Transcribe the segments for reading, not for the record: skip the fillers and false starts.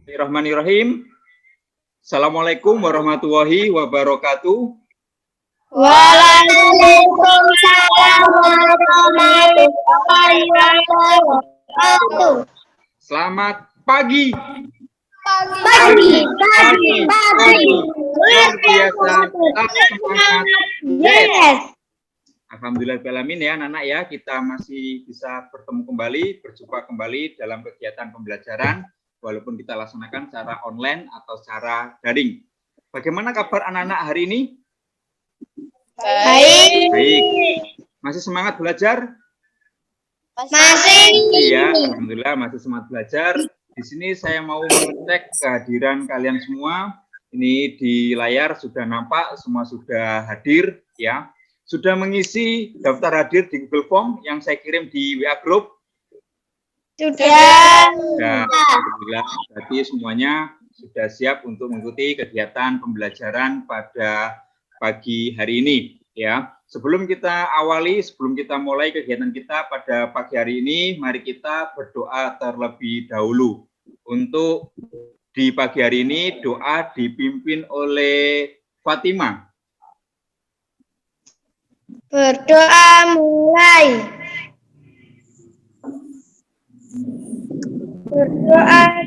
Bismillahirrahmanirrahim. Assalamualaikum warahmatullahi wabarakatuh. Waalaikumsalam warahmatullahi wabarakatuh. Selamat pagi. Pagi. Luar biasa. Tetap semangat. Yes. Alhamdulillahirrahmanirrahim ya anak-anak ya, kita masih bisa bertemu kembali, berjumpa kembali dalam kegiatan pembelajaran walaupun kita laksanakan secara online atau secara daring. Bagaimana kabar anak-anak hari ini? Baik. Masih semangat belajar? Masih. Iya, alhamdulillah masih semangat belajar. Di sini saya mau mengecek kehadiran kalian semua. Ini di layar sudah nampak, semua sudah hadir ya. Sudah mengisi daftar hadir di Google Form yang saya kirim di WA Group? Sudah. Alhamdulillah, berarti semuanya sudah siap untuk mengikuti kegiatan pembelajaran pada pagi hari ini ya. Sebelum kita mulai kegiatan kita pada pagi hari ini, mari kita berdoa terlebih dahulu. Untuk di pagi hari ini doa dipimpin oleh Fatima. Berdoa mulai. Berdoa.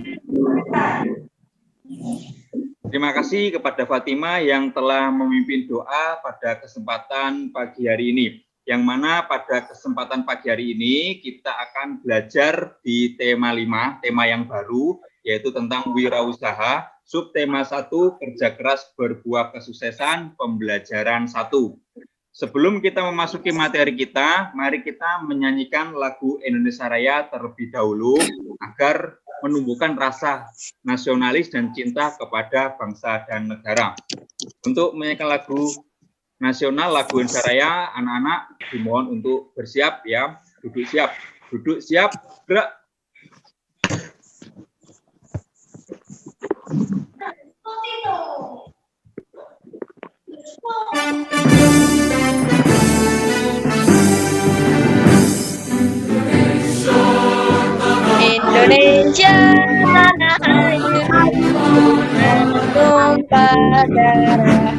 Terima kasih kepada Fatima yang telah memimpin doa pada kesempatan pagi hari ini. Yang mana pada kesempatan pagi hari ini kita akan belajar di tema 5, tema yang baru, yaitu tentang wirausaha. Subtema 1, kerja keras berbuah kesuksesan, pembelajaran 1. Sebelum kita memasuki materi kita, mari kita menyanyikan lagu Indonesia Raya terlebih dahulu agar menumbuhkan rasa nasionalis dan cinta kepada bangsa dan negara. Untuk menyanyikan lagu nasional, lagu Indonesia Raya, anak-anak dimohon untuk bersiap ya, duduk siap, gerak. Indonesia tanah air bertumpah darah.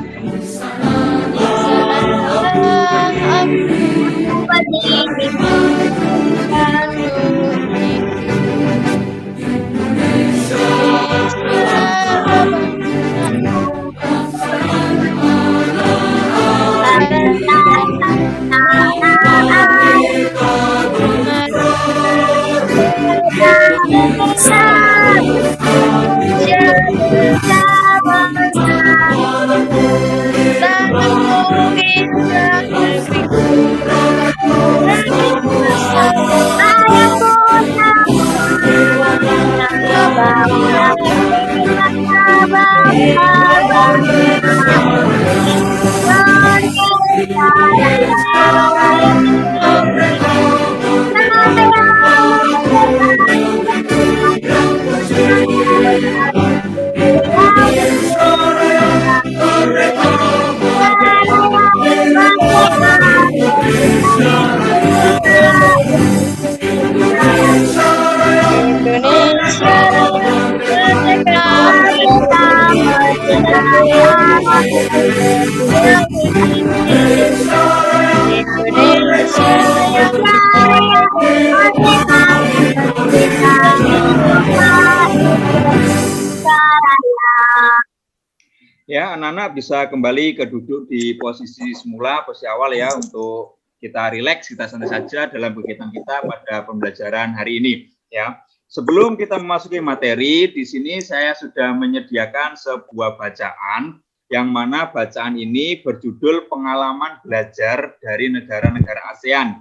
Ya, anak-anak bisa kembali ke duduk di posisi semula, posisi awal ya, untuk kita rileks, kita santai saja dalam kegiatan kita pada pembelajaran hari ini ya. Sebelum kita memasuki materi, di sini saya sudah menyediakan sebuah bacaan yang mana bacaan ini berjudul Pengalaman Belajar dari Negara-negara ASEAN.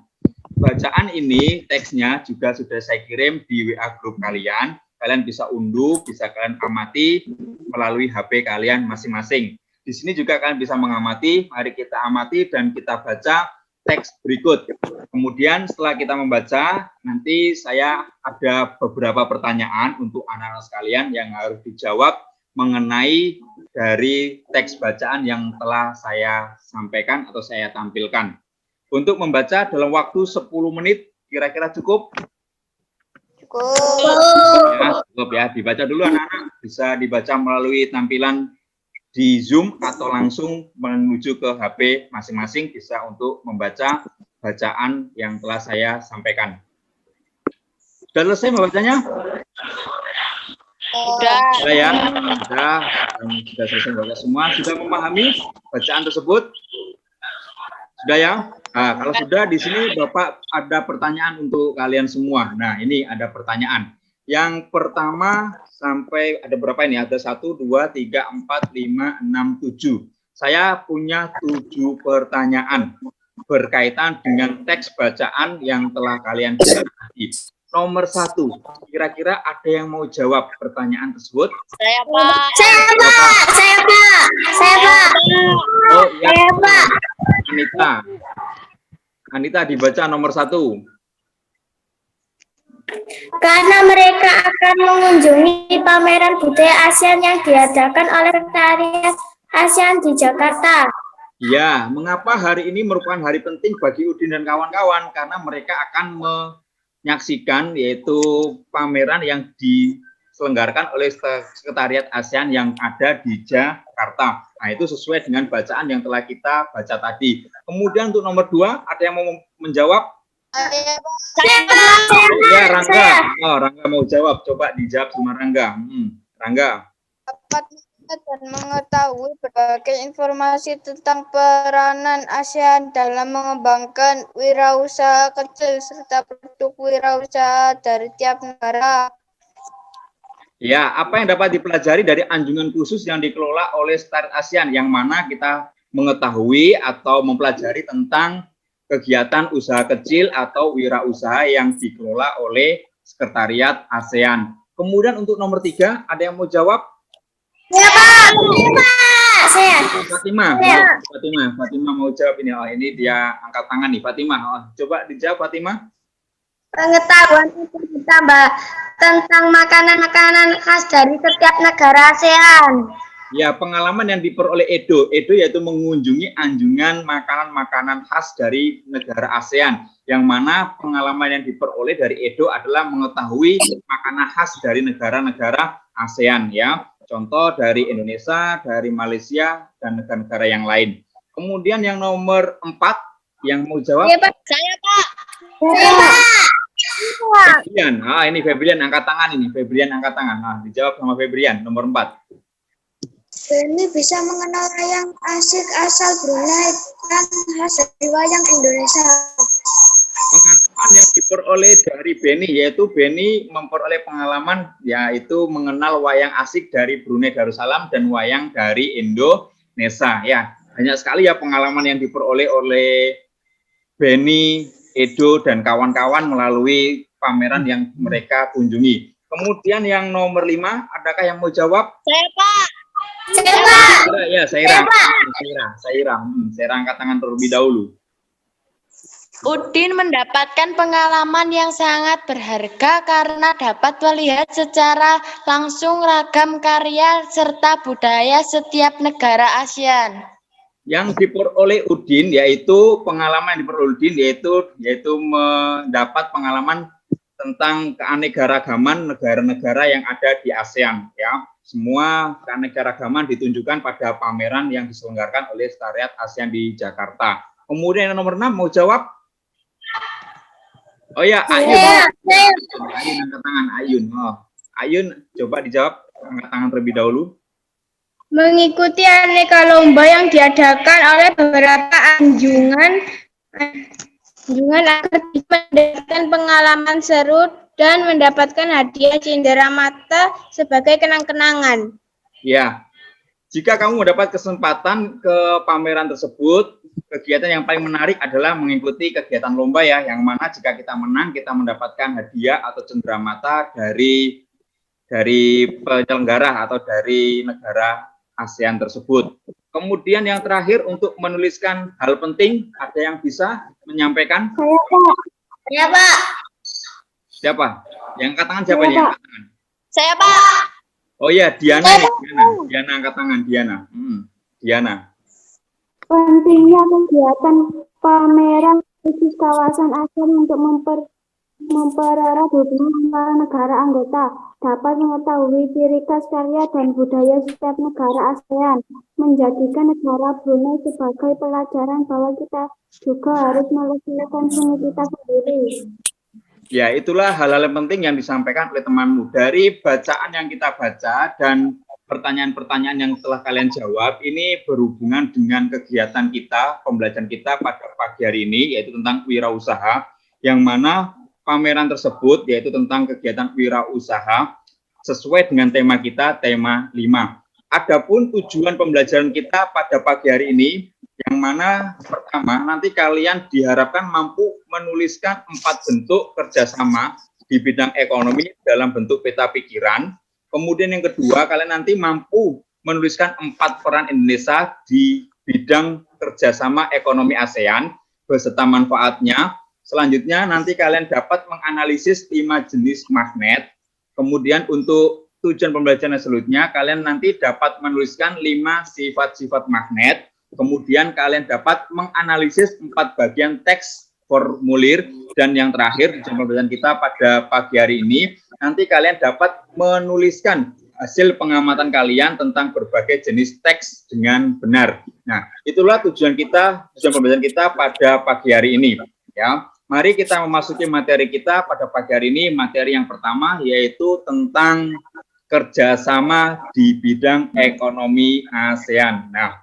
Bacaan ini teksnya juga sudah saya kirim di WA grup kalian. Kalian bisa unduh, bisa kalian amati melalui HP kalian masing-masing. Di sini juga kalian bisa mengamati, mari kita amati dan kita baca teks berikut. Kemudian setelah kita membaca, nanti saya ada beberapa pertanyaan untuk anak-anak sekalian yang harus dijawab mengenai dari teks bacaan yang telah saya sampaikan atau saya tampilkan. Untuk membaca dalam waktu 10 menit, kira-kira cukup? Ya, cukup ya. Dibaca dulu anak-anak. Bisa dibaca melalui tampilan di Zoom atau langsung menuju ke HP masing-masing bisa untuk membaca bacaan yang telah saya sampaikan. Sudah selesai membacanya? Sudah. Sudah ya? Sudah selesai membaca semua. Sudah memahami bacaan tersebut? Sudah ya? Nah, kalau sudah, di sini Bapak ada pertanyaan untuk kalian semua. Nah, ini ada pertanyaan. Yang pertama sampai ada berapa ini? Ada 1, 2, 3, 4, 5, 6, 7. Saya punya 7 pertanyaan berkaitan dengan teks bacaan yang telah kalian baca tadi. Nomor 1, kira-kira ada yang mau jawab pertanyaan tersebut? Saya, Pak. Oh, ya. Anita dibaca nomor 1. Karena mereka akan mengunjungi pameran budaya ASEAN yang diadakan oleh Sekretariat ASEAN di Jakarta. Ya, mengapa hari ini merupakan hari penting bagi Udin dan kawan-kawan? Karena mereka akan menyaksikan yaitu pameran yang diselenggarakan oleh Sekretariat ASEAN yang ada di Jakarta. Nah, itu sesuai dengan bacaan yang telah kita baca tadi. Kemudian untuk nomor 2, ada yang mau menjawab? Saya, Ya, Rangga. Oh, Rangga mau jawab. Coba dijawab sama Rangga. Rangga. Dapat dan mengetahui berbagai informasi tentang peranan ASEAN dalam mengembangkan wirausaha kecil serta produk wirausaha dari tiap negara. Ya, apa yang dapat dipelajari dari anjungan khusus yang dikelola oleh Sekretariat ASEAN yang mana kita mengetahui atau mempelajari tentang kegiatan usaha kecil atau wirausaha yang dikelola oleh Sekretariat ASEAN. Kemudian untuk nomor 3, ada yang mau jawab? Ya, Pak. Saya. Fatimah mau jawab ini. Oh, ini dia angkat tangan nih, Fatimah. Oh, coba dijawab, Fatimah. Pengetahuan itu ditambah tentang makanan-makanan khas dari setiap negara ASEAN. Ya, pengalaman yang diperoleh Edo. Edo yaitu mengunjungi anjungan makanan-makanan khas dari negara ASEAN. Yang mana pengalaman yang diperoleh dari Edo adalah mengetahui makanan khas dari negara-negara ASEAN. Ya, contoh dari Indonesia, dari Malaysia, dan negara-negara yang lain. Kemudian yang nomor 4, yang mau jawab? Ya, Pak. Saya, Pak. Saya, Pak. Febrian. Ah, ini Febrian angkat tangan ini. Febrian angkat tangan. Nah, dijawab sama Febrian, nomor 4. Ini bisa mengenal wayang asik asal Brunei yang khas dari wayang Indonesia. Pengalaman yang diperoleh dari Beni, yaitu Beni memperoleh pengalaman yaitu mengenal wayang asik dari Brunei Darussalam dan wayang dari Indonesia. Ya, banyak sekali ya pengalaman yang diperoleh oleh Beni, Edo dan kawan-kawan melalui pameran yang mereka kunjungi. Kemudian yang nomor 5, adakah yang mau jawab? Saya, Pak. Saya, Pak. Ya, Saira angkat tangan terlebih dahulu. Udin mendapatkan pengalaman yang sangat berharga karena dapat melihat secara langsung ragam karya serta budaya setiap negara ASEAN. Yang diperoleh Udin yaitu pengalaman yang diperoleh Udin yaitu mendapat pengalaman tentang keanekaragaman negara-negara yang ada di ASEAN. Ya, semua keanekaragaman ditunjukkan pada pameran yang diselenggarakan oleh Sekretariat ASEAN di Jakarta. Kemudian yang nomor 6 mau jawab? Oh ya, Ayun. Ayun angkat tangan, Ayun. Oh, Ayun, coba dijawab, angkat tangan terlebih dahulu. Mengikuti aneka lomba yang diadakan oleh beberapa anjungan agar mendapatkan pengalaman seru dan mendapatkan hadiah cindera mata sebagai kenang-kenangan. Ya, jika kamu mendapat kesempatan ke pameran tersebut, kegiatan yang paling menarik adalah mengikuti kegiatan lomba ya, yang mana jika kita menang, kita mendapatkan hadiah atau cenderamata dari penyelenggara atau dari negara ASEAN tersebut. Kemudian yang terakhir untuk menuliskan hal penting, ada yang bisa menyampaikan? Saya, Pak. Siapa? Yang angkat tangan siapa ini? Yang angkat tangan? Saya, Pak. Oh ya, Diana nih, Diana angkat tangan, Diana. Diana. Pentingnya kegiatan pameran khusus kawasan ASEAN untuk mempererat hubungan antara negara anggota, dapat mengetahui ciri khas karya dan budaya setiap negara ASEAN, menjadikan negara Brunei sebagai pelajaran bahwa kita juga harus melestarikan seni kita sendiri. Ya, itulah hal-hal yang penting yang disampaikan oleh temanmu. Dari bacaan yang kita baca dan pertanyaan-pertanyaan yang telah kalian jawab, ini berhubungan dengan kegiatan kita, pembelajaran kita pada pagi hari ini, yaitu tentang wirausaha, yang mana pameran tersebut, yaitu tentang kegiatan wirausaha, sesuai dengan tema kita, tema 5. Adapun tujuan pembelajaran kita pada pagi hari ini, yang mana pertama, nanti kalian diharapkan mampu menuliskan 4 bentuk kerjasama di bidang ekonomi dalam bentuk peta pikiran. Kemudian yang kedua, kalian nanti mampu menuliskan 4 peran Indonesia di bidang kerjasama ekonomi ASEAN beserta manfaatnya. Selanjutnya nanti kalian dapat menganalisis 5 jenis magnet. Kemudian untuk tujuan pembelajaran selanjutnya, kalian nanti dapat menuliskan 5 sifat-sifat magnet. Kemudian kalian dapat menganalisis 4 bagian teks formulir, dan yang terakhir di pembelajaran kita pada pagi hari ini, nanti kalian dapat menuliskan hasil pengamatan kalian tentang berbagai jenis teks dengan benar. Nah, itulah tujuan pembelajaran kita pada pagi hari ini. Ya, mari kita memasuki materi kita pada pagi hari ini. Materi yang pertama yaitu tentang kerjasama di bidang ekonomi ASEAN. Nah,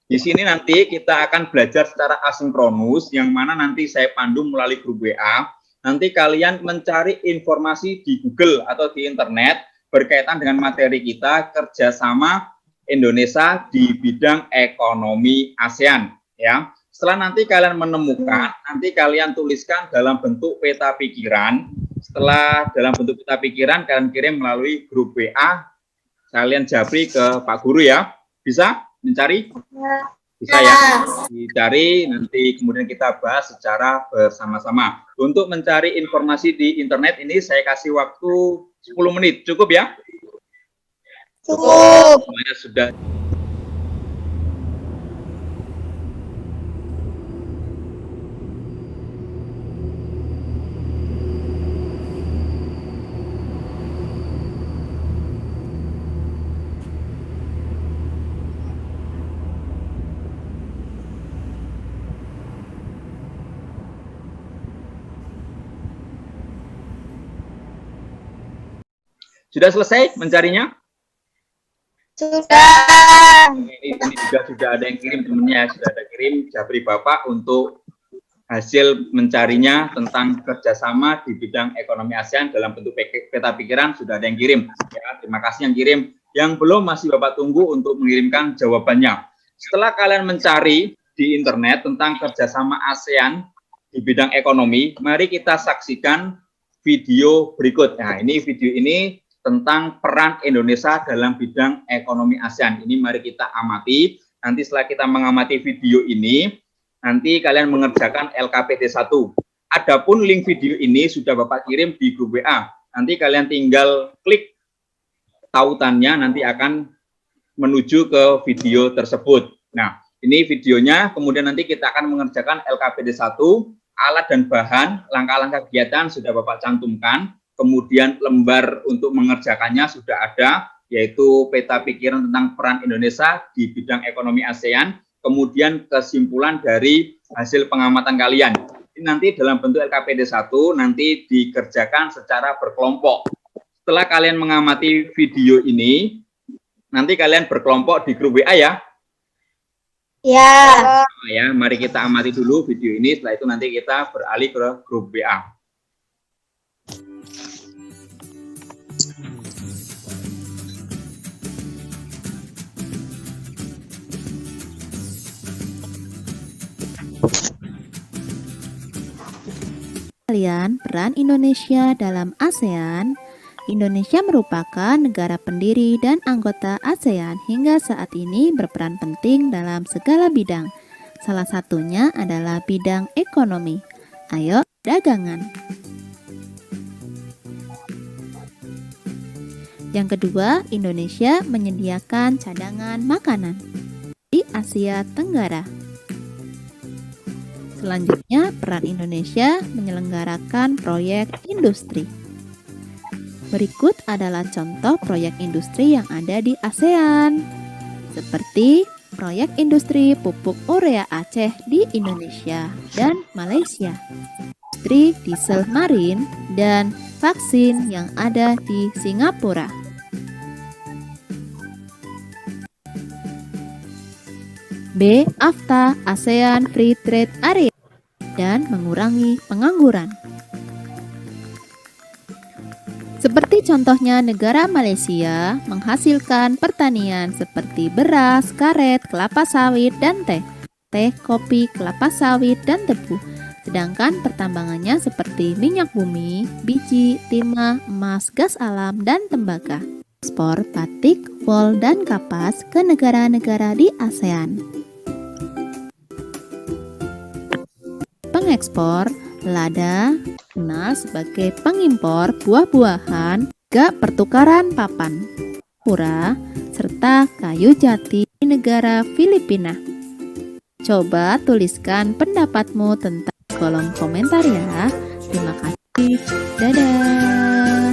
di sini nanti kita akan belajar secara asinkronus, yang mana nanti saya pandu melalui grup WA. Nanti kalian mencari informasi di Google atau di internet berkaitan dengan materi kita, kerjasama Indonesia di bidang ekonomi ASEAN. Ya, setelah nanti kalian menemukan, nanti kalian tuliskan dalam bentuk peta pikiran. Setelah dalam bentuk peta pikiran, kalian kirim melalui grup WA. Kalian japri ke Pak Guru ya. Bisa? Mencari? Bisa ya, dicari, nanti kemudian kita bahas secara bersama-sama. Untuk mencari informasi di internet ini saya kasih waktu 10 menit, cukup ya? Cukup. Semuanya sudah. Sudah selesai mencarinya? Sudah. Ini juga sudah ada yang kirim temennya, sudah ada kirim Jabri Bapak untuk hasil mencarinya tentang kerjasama di bidang ekonomi ASEAN dalam bentuk peta pikiran, sudah ada yang kirim. Ya, terima kasih yang kirim. Yang belum masih Bapak tunggu untuk mengirimkan jawabannya. Setelah kalian mencari di internet tentang kerjasama ASEAN di bidang ekonomi, mari kita saksikan video berikut. Nah, ini video ini tentang peran Indonesia dalam bidang ekonomi ASEAN. Ini mari kita amati. Nanti setelah kita mengamati video ini, nanti kalian mengerjakan LKPD 1. Adapun link video ini sudah Bapak kirim di grup WA. Nanti kalian tinggal klik tautannya, nanti akan menuju ke video tersebut. Nah, ini videonya, kemudian nanti kita akan mengerjakan LKPD 1, alat dan bahan, langkah-langkah kegiatan sudah Bapak cantumkan. Kemudian lembar untuk mengerjakannya sudah ada, yaitu peta pikiran tentang peran Indonesia di bidang ekonomi ASEAN, kemudian kesimpulan dari hasil pengamatan kalian. Ini nanti dalam bentuk LKPD 1, nanti dikerjakan secara berkelompok. Setelah kalian mengamati video ini, nanti kalian berkelompok di grup WA ya. Ya. Ya, mari kita amati dulu video ini, setelah itu nanti kita beralih ke grup WA. Peran Indonesia dalam ASEAN. Indonesia merupakan negara pendiri dan anggota ASEAN hingga saat ini berperan penting dalam segala bidang. Salah satunya adalah bidang ekonomi. Ayo, dagangan. Yang kedua, Indonesia menyediakan cadangan makanan di Asia Tenggara. Selanjutnya, peran Indonesia menyelenggarakan proyek industri. Berikut adalah contoh proyek industri yang ada di ASEAN, seperti proyek industri pupuk urea Aceh di Indonesia dan Malaysia, industri diesel marin, dan vaksin yang ada di Singapura. B. AFTA, ASEAN Free Trade Area, dan mengurangi pengangguran. Seperti contohnya negara Malaysia menghasilkan pertanian seperti beras, karet, kelapa sawit, dan teh, kopi, kelapa sawit, dan tebu. Sedangkan pertambangannya seperti minyak bumi, biji, timah, emas, gas alam, dan tembaga. Ekspor batik, wol, dan kapas ke negara-negara di ASEAN. Pengekspor lada, dikenal sebagai pengimpor buah-buahan, juga pertukaran papan, pura, serta kayu jati di negara Filipina. Coba tuliskan pendapatmu tentang kolom komentar ya. Terima kasih. Dadah.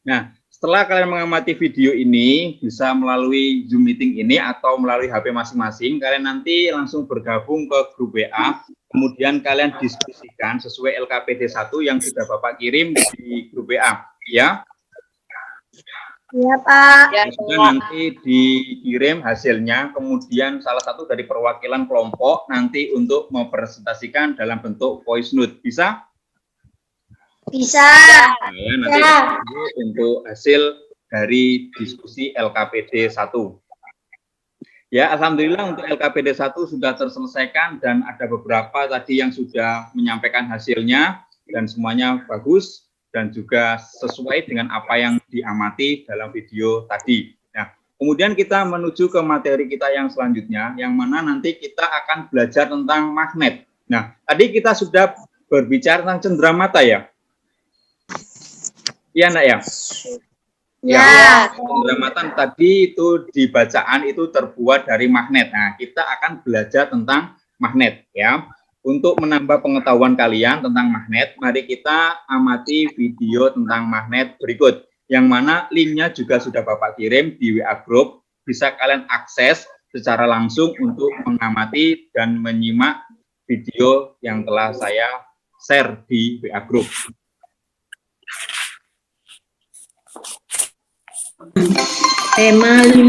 Nah, setelah kalian mengamati video ini, bisa melalui Zoom meeting ini atau melalui HP masing-masing, kalian nanti langsung bergabung ke grup WA, kemudian kalian diskusikan sesuai LKPD 1 yang sudah Bapak kirim di grup WA, ya. Iya, Pak. Sudah nanti dikirim hasilnya, kemudian salah satu dari perwakilan kelompok nanti untuk mempresentasikan dalam bentuk voice note. Bisa? Bisa. Ya, nanti tunggu untuk hasil dari diskusi LKPD 1. Ya, alhamdulillah untuk LKPD 1 sudah terselesaikan dan ada beberapa tadi yang sudah menyampaikan hasilnya dan semuanya bagus dan juga sesuai dengan apa yang diamati dalam video tadi. Nah, kemudian kita menuju ke materi kita yang selanjutnya, yang mana nanti kita akan belajar tentang magnet. Nah, tadi kita sudah berbicara tentang cenderamata ya? Iya, Nak ya? Ya, cenderamata tadi itu di bacaan itu terbuat dari magnet. Nah, kita akan belajar tentang magnet ya. Untuk menambah pengetahuan kalian tentang magnet, mari kita amati video tentang magnet berikut. Yang mana linknya juga sudah Bapak kirim di WA Group. Bisa kalian akses secara langsung untuk mengamati dan menyimak video yang telah saya share di WA Group. Tema 5.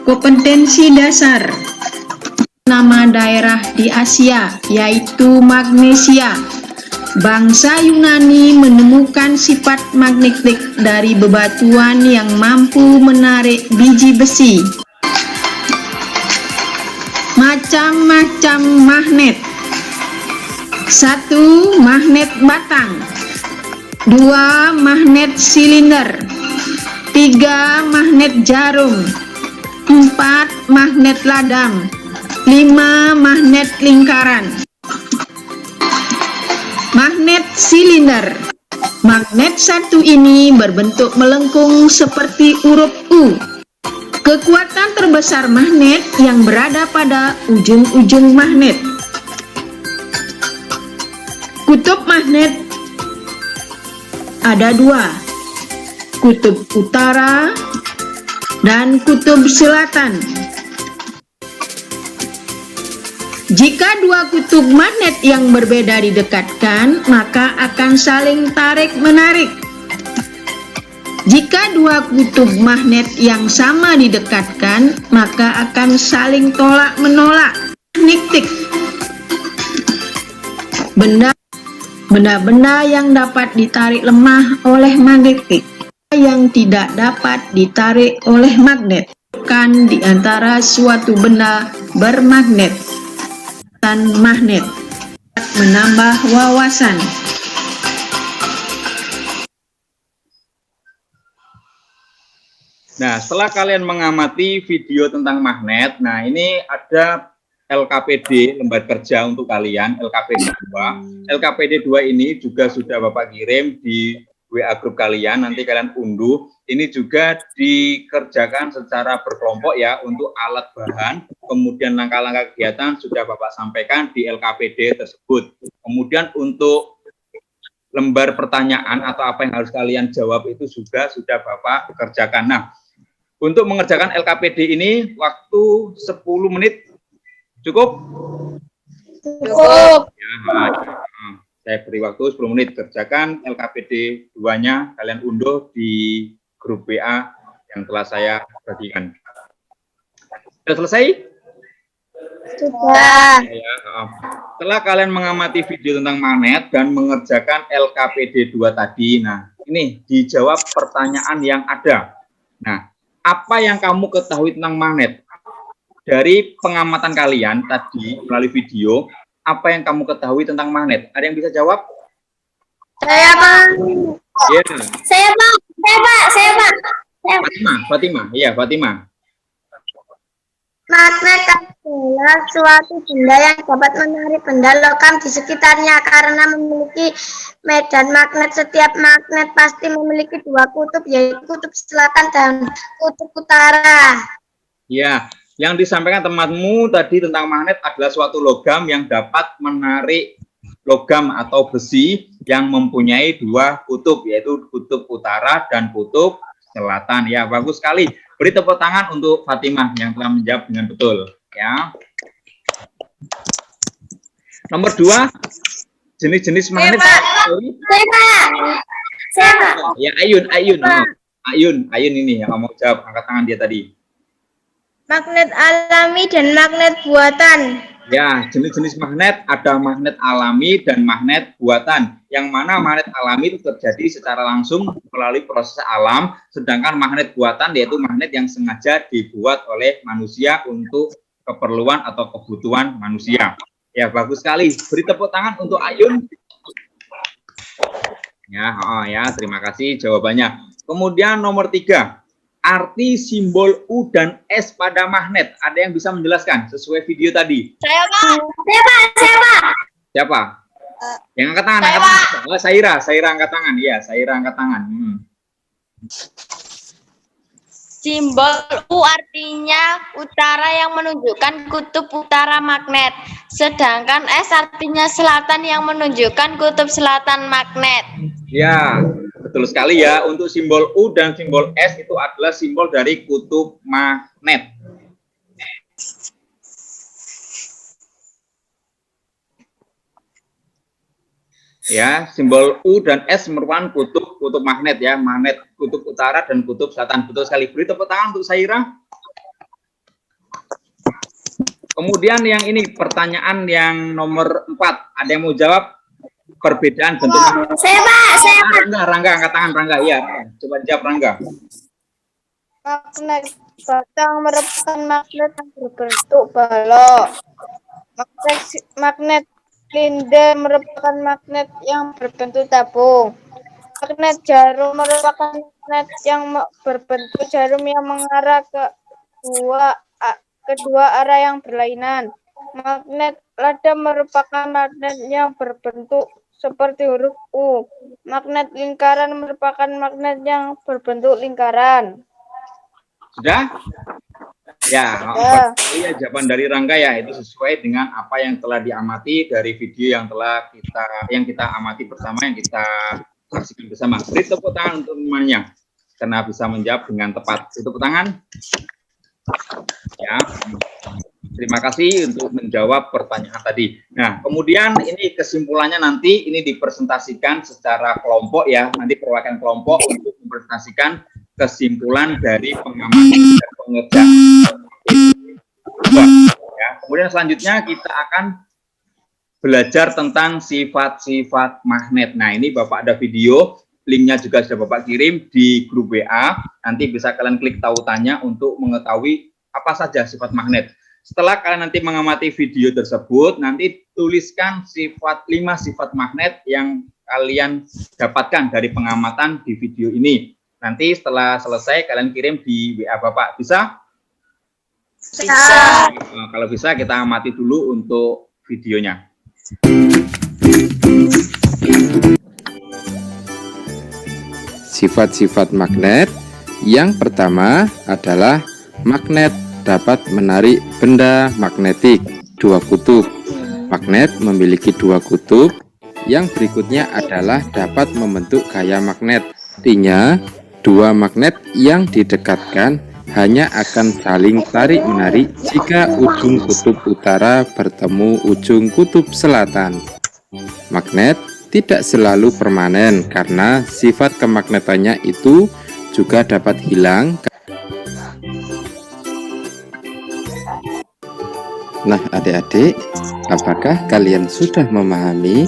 Kompetensi dasar. Nama daerah di Asia yaitu Magnesia. Bangsa Yunani menemukan sifat magnetik dari bebatuan yang mampu menarik biji besi. Macam-macam magnet. 1. Magnet batang. 2. Magnet silinder. 3. Magnet jarum. 4. Magnet ladang. 5. Magnet lingkaran. Magnet silinder. Magnet satu ini berbentuk melengkung seperti huruf U. Kekuatan terbesar magnet yang berada pada ujung-ujung magnet. Kutub magnet ada 2, kutub utara dan kutub selatan. Jika 2 kutub magnet yang berbeda didekatkan, maka akan saling tarik-menarik. Jika 2 kutub magnet yang sama didekatkan, maka akan saling tolak-menolak. Magnetik. Benda-benda yang dapat ditarik lemah oleh magnetik, yang tidak dapat ditarik oleh magnet. Kan di antara suatu benda bermagnet dan magnet. Menambah wawasan. Nah, setelah kalian mengamati video tentang magnet, nah ini ada LKPD, lembar kerja untuk kalian, LKPD 2. LKPD 2 ini juga sudah Bapak kirim di WA grup kalian, nanti kalian unduh. Ini juga dikerjakan secara berkelompok ya, untuk alat bahan, kemudian langkah-langkah kegiatan sudah Bapak sampaikan di LKPD tersebut. Kemudian untuk lembar pertanyaan atau apa yang harus kalian jawab itu juga sudah Bapak kerjakan. Nah, untuk mengerjakan LKPD ini waktu 10 menit cukup? Cukup. Ya, saya beri waktu 10 menit kerjakan LKPD 2-nya, kalian unduh di grup WA yang telah saya bagikan. Sudah selesai? Sudah. Ya, setelah kalian mengamati video tentang magnet dan mengerjakan LKPD 2 tadi, nah ini dijawab pertanyaan yang ada. Nah, apa yang kamu ketahui tentang magnet? Dari pengamatan kalian tadi melalui video, apa yang kamu ketahui tentang magnet? Ada yang bisa jawab? Saya, Pak. Ya. Saya, Pak. Saya, Pak. Fatima. Iya, Fatima. Magnet adalah suatu benda yang dapat menarik benda logam di sekitarnya karena memiliki medan magnet. Setiap magnet pasti memiliki dua kutub, yaitu kutub selatan dan kutub utara. Ya, yang disampaikan temanmu tadi tentang magnet adalah suatu logam yang dapat menarik logam atau besi yang mempunyai dua kutub, yaitu kutub utara dan kutub selatan. Ya, bagus sekali. Beri tepuk tangan untuk Fatimah yang telah menjawab dengan betul. Ya. Nomor 2, jenis-jenis magnet. Saya, Pak. Ya, Ayun ini yang kamu jawab, angkat tangan dia tadi. Magnet alami dan magnet buatan. Ya, jenis-jenis magnet ada magnet alami dan magnet buatan. Yang mana magnet alami itu terjadi secara langsung melalui proses alam, sedangkan magnet buatan yaitu magnet yang sengaja dibuat oleh manusia untuk keperluan atau kebutuhan manusia. Ya, bagus sekali. Beri tepuk tangan untuk Ayun. Ya, terima kasih jawabannya. Kemudian nomor 3. Arti simbol U dan S pada magnet. Ada yang bisa menjelaskan sesuai video tadi? Saya, Pak. Siapa? Yang angkat tangan. Oh, Saira angkat tangan. Iya, Saira angkat tangan. Simbol U artinya utara yang menunjukkan kutub utara magnet. Sedangkan S artinya selatan yang menunjukkan kutub selatan magnet. Ya, betul sekali ya. Untuk simbol U dan simbol S itu adalah simbol dari kutub magnet. Ya, simbol U dan S merupakan kutub magnet ya, magnet kutub utara dan kutub selatan. Betul sekali. Beri tepuk tangan untuk Saira. Kemudian yang ini pertanyaan yang nomor 4. Ada yang mau jawab? Perbedaan bentuk magnet. Saya, Pak. Rangga angkat tangan, Rangga. Iya, coba jawab Rangga. Magnet batang merupakan magnet yang berbentuk balok. Magnet silinder merupakan magnet yang berbentuk tabung. Magnet jarum merupakan magnet yang berbentuk jarum yang mengarah ke kedua arah yang berlainan. Magnet lada merupakan magnet yang berbentuk seperti huruf U. Magnet lingkaran merupakan magnet yang berbentuk lingkaran. Sudah? Ya, iya jawaban dari Rangga ya, itu sesuai dengan apa yang telah diamati dari video yang kita amati bersama, yang kita saksikan bersama. Beri tepuk tangan untuk temannya karena bisa menjawab dengan tepat. Tepuk tangan. Ya. Terima kasih untuk menjawab pertanyaan tadi. Nah, kemudian ini kesimpulannya nanti ini dipresentasikan secara kelompok ya, nanti perwakilan kelompok untuk mempresentasikan kesimpulan dari pengamatan dan pengerjaan. Ya, kemudian selanjutnya kita akan belajar tentang sifat-sifat magnet. Nah, ini Bapak ada video, linknya juga sudah Bapak kirim di grup WA. Nanti bisa kalian klik tautannya untuk mengetahui apa saja sifat magnet. Setelah kalian nanti mengamati video tersebut, nanti tuliskan 5 sifat magnet yang kalian dapatkan dari pengamatan di video ini. Nanti setelah selesai kalian kirim di WA Bapak. Bisa? Bisa. Nah, kalau bisa kita amati dulu untuk videonya. Sifat-sifat magnet. Yang pertama adalah magnet dapat menarik benda magnetik dua kutub. Magnet memiliki dua kutub. Yang berikutnya adalah dapat membentuk gaya magnet. Artinya, dua magnet yang didekatkan hanya akan saling tarik-menarik jika ujung kutub utara bertemu ujung kutub selatan. Magnet tidak selalu permanen karena sifat kemagnetannya itu juga dapat hilang. Nah, adik-adik, apakah kalian sudah memahami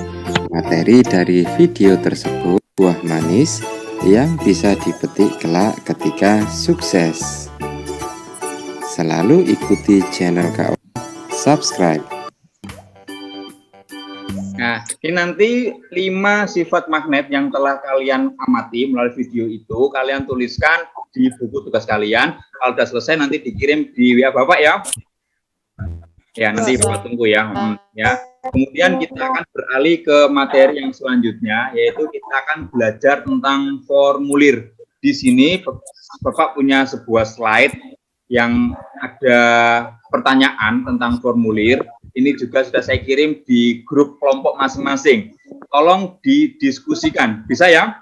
materi dari video tersebut? Buah manis yang bisa dipetik kelak ketika sukses. Selalu ikuti channel KO, subscribe. Nah, ini nanti 5 sifat magnet yang telah kalian amati melalui video itu, kalian tuliskan di buku tugas kalian. Kalau sudah selesai nanti dikirim di WA Bapak ya. Ya, nanti Bapak tunggu ya. Ya. Kemudian kita akan beralih ke materi yang selanjutnya, yaitu kita akan belajar tentang formulir. Di sini Bapak punya sebuah slide yang ada pertanyaan tentang formulir. Ini juga sudah saya kirim di grup kelompok masing-masing. Tolong didiskusikan, bisa ya?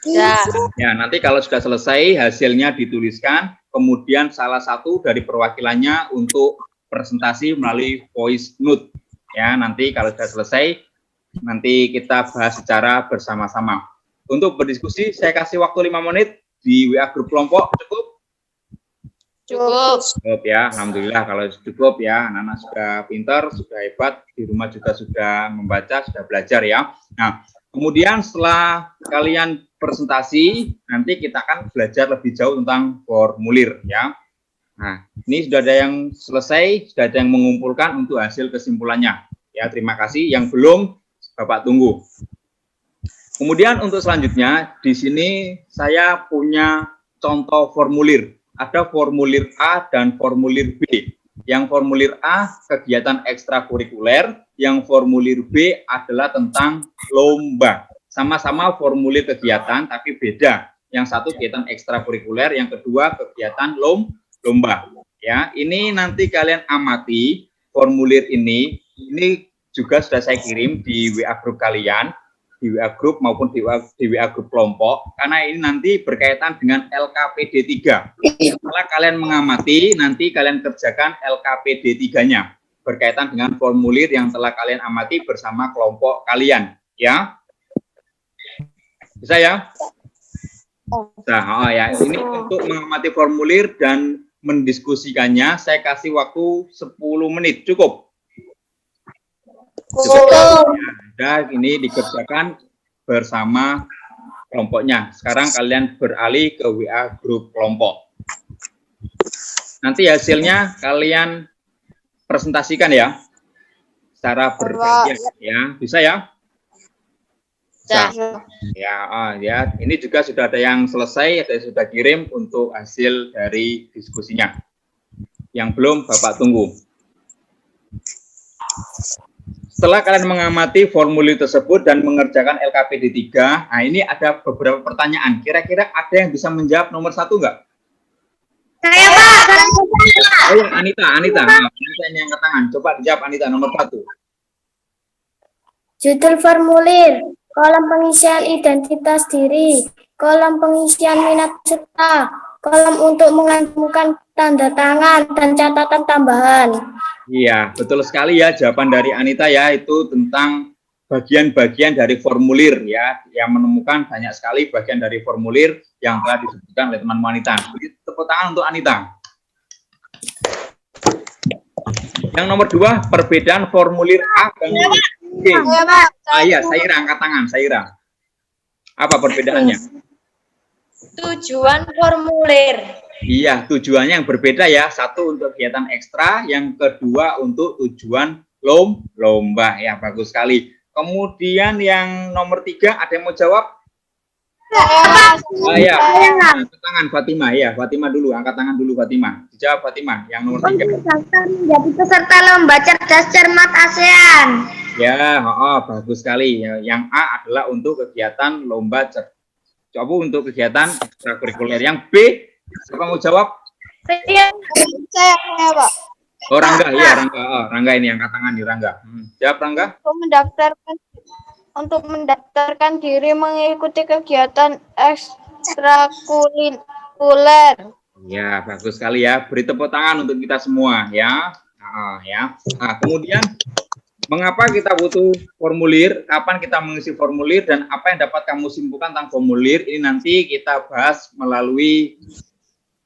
Ya. Ya, nanti kalau sudah selesai hasilnya dituliskan, kemudian salah satu dari perwakilannya untuk presentasi melalui voice note. Ya, nanti kalau sudah selesai, nanti kita bahas secara bersama-sama. Untuk berdiskusi, saya kasih waktu 5 menit di WA grup kelompok, cukup? Cukup ya, alhamdulillah kalau cukup ya, anak-anak sudah pintar, sudah hebat, di rumah juga sudah membaca, sudah belajar ya. Nah, kemudian setelah kalian presentasi, nanti kita akan belajar lebih jauh tentang formulir ya. Nah, ini sudah ada yang selesai, sudah ada yang mengumpulkan untuk hasil kesimpulannya. Ya, terima kasih. Yang belum, Bapak tunggu. Kemudian untuk selanjutnya, di sini saya punya contoh formulir. Ada formulir A dan formulir B. Yang formulir A kegiatan ekstrakurikuler, yang formulir B adalah tentang lomba. Sama-sama formulir kegiatan tapi beda. Yang satu kegiatan ekstrakurikuler, yang kedua kegiatan lomba. Ya, ini nanti kalian amati formulir ini juga sudah saya kirim di WA grup kalian. Di WA grup maupun di WA grup kelompok, karena ini nanti berkaitan dengan LKPD 3. Setelah kalian mengamati, nanti kalian kerjakan LKPD 3-nya berkaitan dengan formulir yang telah kalian amati bersama kelompok kalian, ya. Bisa ya? Nah, ya, ini untuk mengamati formulir dan mendiskusikannya, saya kasih waktu 10 menit, cukup? Ya, ini dikerjakan bersama kelompoknya. Sekarang kalian beralih ke WA grup kelompok. Nanti hasilnya kalian presentasikan ya, secara berbagian ya, bisa ya? Bisa. Ya, ini juga sudah ada yang selesai, ada yang sudah kirim untuk hasil dari diskusinya. Yang belum Bapak tunggu. Setelah kalian mengamati formulir tersebut dan mengerjakan LKPD 3, nah ini ada beberapa pertanyaan. Kira-kira ada yang bisa menjawab nomor 1 enggak? Saya Pak. Oh ya, Anita. Nah, Anita ini yang angkat tangan. Coba dijawab Anita, nomor 1. Judul formulir, kolom pengisian identitas diri, kolom pengisian minat peserta, kolom untuk mengajukan tanda tangan dan catatan tambahan. Iya, betul sekali ya jawaban dari Anita ya, itu tentang bagian-bagian dari formulir ya, yang menemukan banyak sekali bagian dari formulir yang telah disebutkan oleh teman Anita. Jadi tepuk tangan untuk Anita. Yang nomor 2, perbedaan formulir A dan B. Iya, Saira angkat tangan, Saira. Apa perbedaannya? Tujuan formulir. Iya, tujuannya yang berbeda ya. Satu untuk kegiatan ekstra, yang kedua untuk tujuan lomba. Ya, bagus sekali. Kemudian yang nomor 3, ada yang mau jawab? Ya, Saya. angkat tangan Fatima ya, Fatima dulu, angkat tangan dulu Fatima. Dijawab Fatima, yang nomor 3. Untuk daftar menjadi peserta lomba cerdas cermat ASEAN. Ya, bagus sekali. Yang A adalah untuk kegiatan lomba coba untuk kegiatan ekstrakurikuler. Yang B, siapa mau jawab? Saya, Pak. Oh, Rangga, iya Rangga. Rangga ini angkat tangan di Rangga. Jawab Rangga. Untuk mendaftarkan diri mengikuti kegiatan ekstrakurikuler. Ya, bagus sekali ya. Beri tepuk tangan untuk kita semua ya. Nah, kemudian mengapa kita butuh formulir? Kapan kita mengisi formulir dan apa yang dapat kamu simpulkan tentang formulir? Ini nanti kita bahas melalui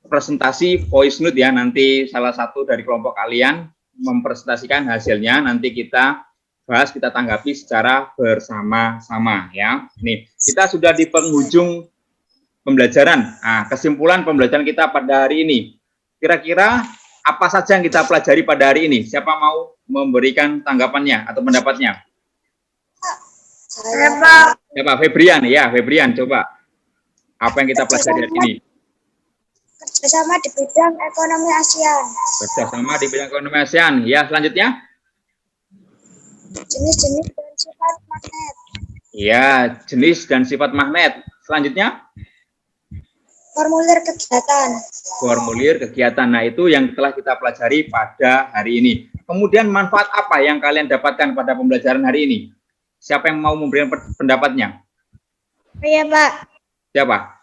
presentasi voice note ya. Nanti salah satu dari kelompok kalian mempresentasikan hasilnya. Nanti kita bahas, kita tanggapi secara bersama-sama ya. Nih, kita sudah di penghujung pembelajaran. Nah, kesimpulan pembelajaran kita pada hari ini. Kira-kira apa saja yang kita pelajari pada hari ini? Siapa mau memberikan tanggapannya atau pendapatnya? Siapa? Febrian ya, Febrian coba. Apa yang kita pelajari hari ini? Kerjasama di bidang ekonomi ASEAN. Kerjasama di bidang ekonomi ASEAN. Ya, selanjutnya? Jenis-jenis dan sifat magnet. Ya, jenis dan sifat magnet. Selanjutnya? Formulir kegiatan. Formulir kegiatan. Nah, itu yang telah kita pelajari pada hari ini. Kemudian manfaat apa yang kalian dapatkan pada pembelajaran hari ini? Siapa yang mau memberikan pendapatnya? Iya, Pak. Siapa?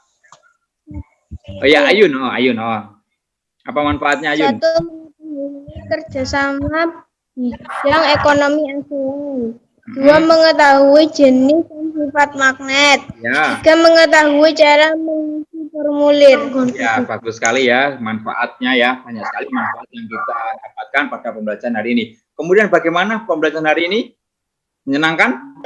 Oh ya, Ayun. Ayun. Apa manfaatnya, Ayun? Satu, kerjasama bidang ekonomi ASEAN. Dua, mengetahui jenis dan sifat magnet. Ya. Tiga, mengetahui cara mengisi formulir. Ya, bagus sekali ya manfaatnya ya. Banyak sekali manfaat yang kita dapatkan pada pembelajaran hari ini. Kemudian bagaimana pembelajaran hari ini? Menyenangkan?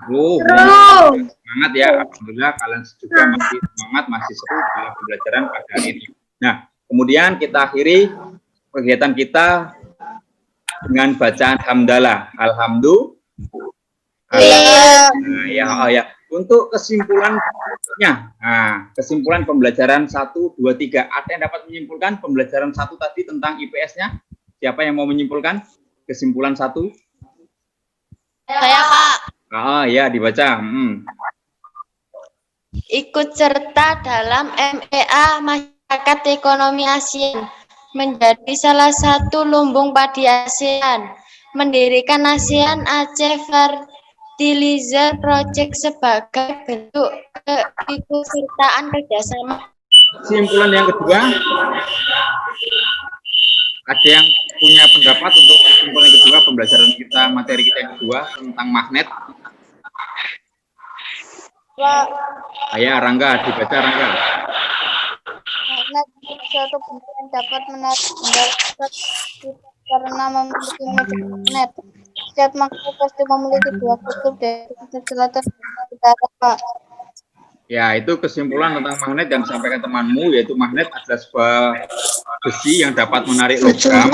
Semangat ya. Alhamdulillah kalian juga masih semangat, masih seru dalam pembelajaran pada hari ini. Nah, kemudian kita akhiri kegiatan kita dengan bacaan hamdalah. Alhamdulillah. Ya. Untuk kesimpulannya, kesimpulan pembelajaran 1, 2, 3. Ada yang dapat menyimpulkan pembelajaran 1 tadi tentang IPS-nya? Siapa yang mau menyimpulkan kesimpulan 1? Saya, Pak. Ya, dibaca. Ikut serta dalam MEA Masyarakat Ekonomi ASEAN, menjadi salah satu lumbung padi ASEAN, mendirikan ASEAN Aceh Fertilizer Project sebagai bentuk keikutsertaan kerjasama. Kesimpulan yang kedua, ada yang punya pendapat untuk kesimpulan yang kedua pembelajaran kita, materi kita yang kedua tentang magnet? Ya, Rangga, dibaca Rangga. Magnet suatu benda yang dapat menarik benda karena memiliki medan magnet. Setiap magnet pasti memiliki dua kutub dari kutub selatan dan utara, Pak. Ya, itu kesimpulan tentang magnet yang disampaikan temanmu, yaitu magnet adalah sebuah besi yang dapat menarik logam,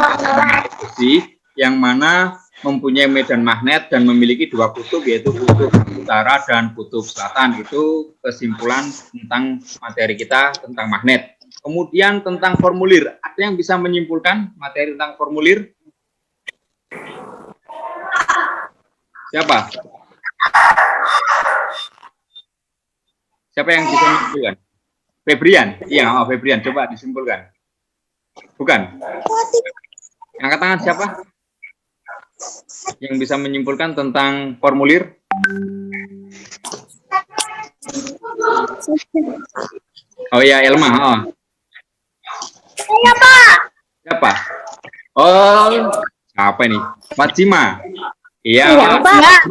besi yang mana mempunyai medan magnet dan memiliki dua kutub, yaitu kutub utara dan kutub selatan. Itu kesimpulan tentang materi kita tentang magnet. Kemudian tentang formulir, ada yang bisa menyimpulkan materi tentang formulir? Siapa? Siapa yang bisa menyimpulkan? Febrian? Iya, Febrian, coba disimpulkan. Bukan? Angkat tangan siapa? Yang bisa menyimpulkan tentang formulir? Oh ya, Elma. Iya, Pak. Siapa? Oh, apa ini? Fatima. Iya, Pak.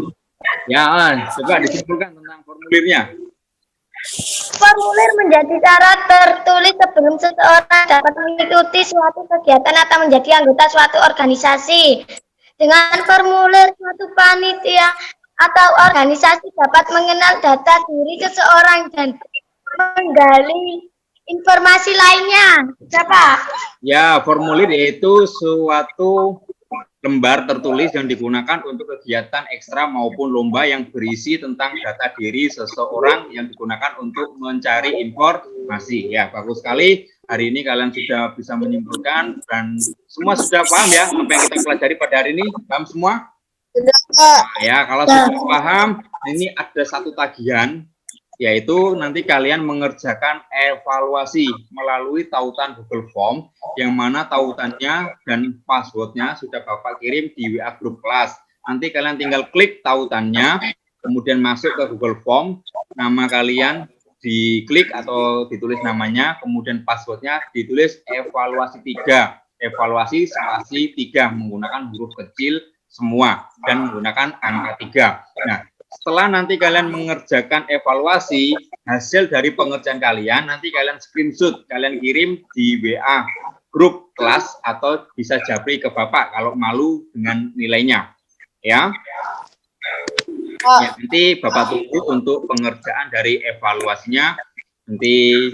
Ya, coba disimpulkan tentang formulirnya. Formulir menjadi syarat tertulis sebelum seseorang dapat mengikuti suatu kegiatan atau menjadi anggota suatu organisasi. Dengan formulir, suatu panitia atau organisasi dapat mengenal data diri seseorang dan menggali informasi lainnya. Siapa? Ya, formulir yaitu suatu lembar tertulis yang digunakan untuk kegiatan ekstra maupun lomba yang berisi tentang data diri seseorang yang digunakan untuk mencari informasi. Ya, bagus sekali. Hari ini kalian sudah bisa menyimpulkan dan semua sudah paham ya apa yang kita pelajari pada hari ini. Paham semua? Nah, ya, kalau sudah paham, ini ada satu tagihan, yaitu nanti kalian mengerjakan evaluasi melalui tautan Google Form, yang mana tautannya dan passwordnya sudah Bapak kirim di WA grup kelas. Nanti kalian tinggal klik tautannya, kemudian masuk ke Google Form, nama kalian diklik atau ditulis namanya, kemudian passwordnya ditulis evaluasi 3, evaluasi spasi 3 menggunakan huruf kecil semua dan menggunakan angka 3. Nah, setelah nanti kalian mengerjakan evaluasi, hasil dari pengerjaan kalian, nanti kalian screenshot, kalian kirim di WA grup kelas atau bisa japri ke Bapak kalau malu dengan nilainya. Ya. Ya, nanti Bapak tunggu untuk pengerjaan dari evaluasinya. Nanti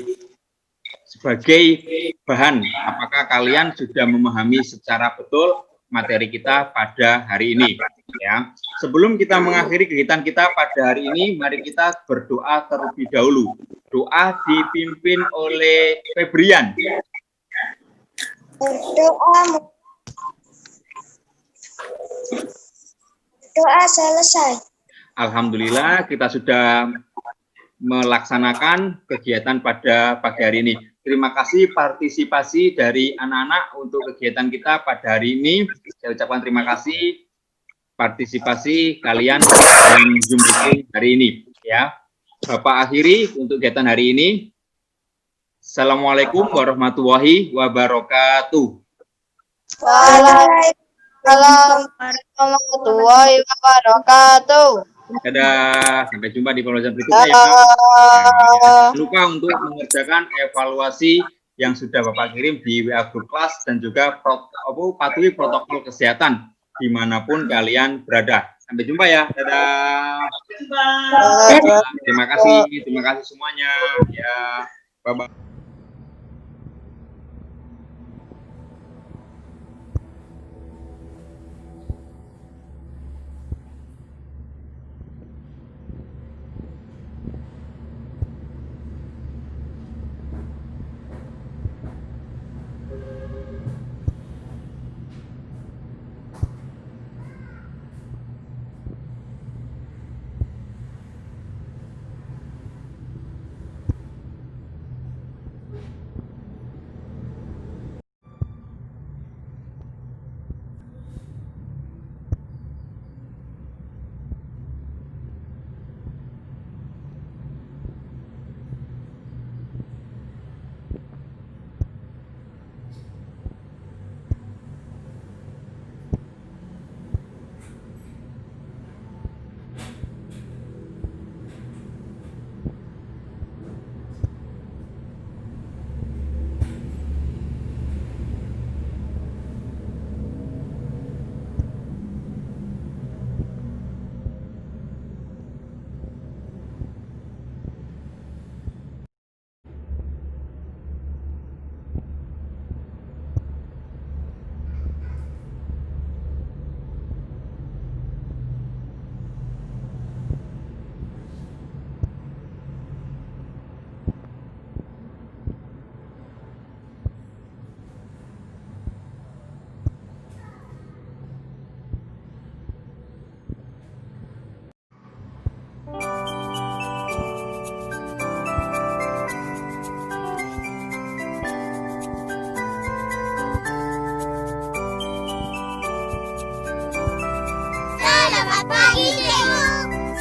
sebagai bahan, apakah kalian sudah memahami secara betul materi kita pada hari ini, ya. Sebelum kita mengakhiri kegiatan kita pada hari ini, mari kita berdoa terlebih dahulu. Doa dipimpin oleh Febrian. Doa selesai. Alhamdulillah kita sudah melaksanakan kegiatan pada pagi hari ini. Terima kasih partisipasi dari anak-anak untuk kegiatan kita pada hari ini. Saya ucapkan terima kasih partisipasi kalian dalam Zoom meeting hari ini. Ya, Bapak akhiri untuk kegiatan hari ini. Assalamualaikum warahmatullahi wabarakatuh. Waalaikumsalam warahmatullahi wabarakatuh. Dadah, sampai jumpa di pembelajaran berikutnya ya. Jangan lupa untuk mengerjakan evaluasi yang sudah Bapak kirim di WA grup kelas dan juga patuhi protokol kesehatan dimanapun kalian berada. Sampai jumpa ya. Dadah. Terima kasih semuanya. Ya, bye-bye.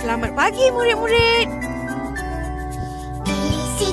Selamat pagi murid-murid. Si